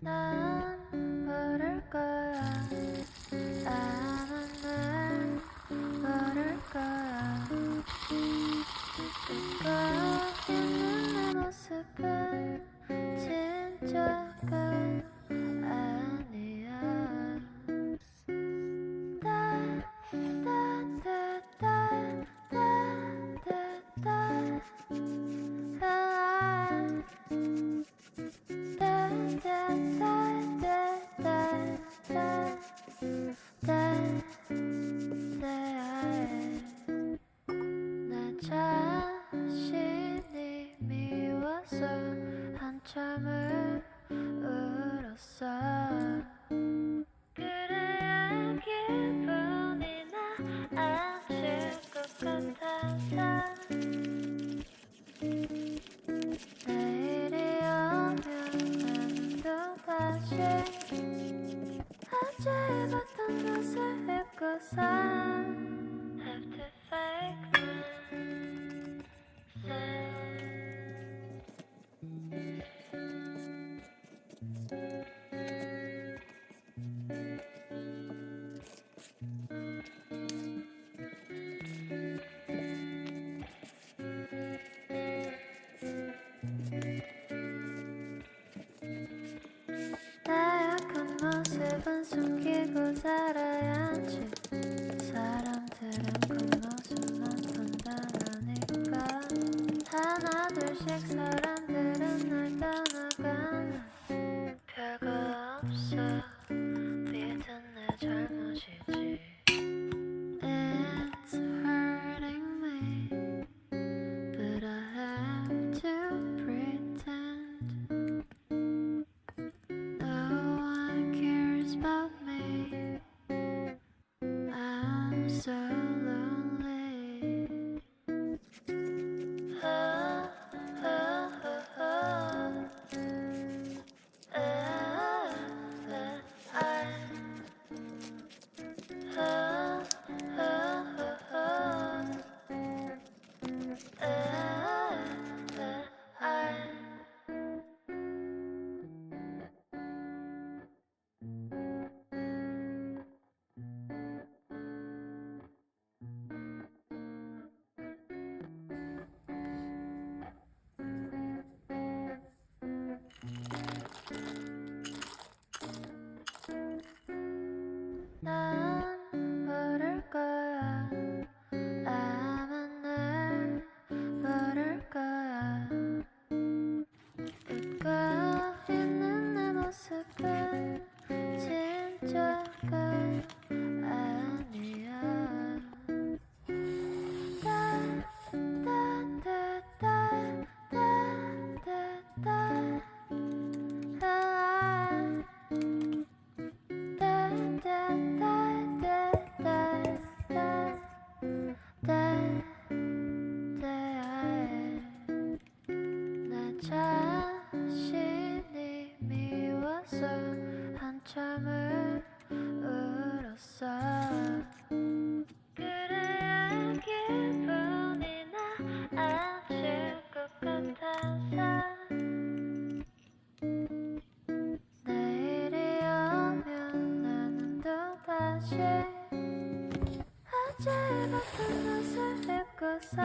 난 모를 거야. 나는 늘 모를 거야. 웃고 있는 내 모습은 진짜가 아니야. 내 자신이 미워서 한참을 울었어. 그래야 기분이 나아질 것 같아서 내일이 오면 나는 또다시 어제 입었던 옷을 입고서 have to fake myself. 나약한 모습은 숨기고 살아야지. 사람들은 겉모습만 판단하니까 하나 둘씩 사람들은 날 떠나가나 별거 없어. 믿은 내 잘못이지. It's hurting me, but I have to pretend no one cares about me. I'm so lonely. Oh, oh, oh, oh. 난 모를 거야. 아마 날 모를 거야. 웃고 있는 내 모습은 진짜가 아니야. 내 자신이 미워서 한참을 울었어. 그래야 기분이 나아질 것 같아서 내일이 오면 나는 또다시 어제 입었던 옷을 입고서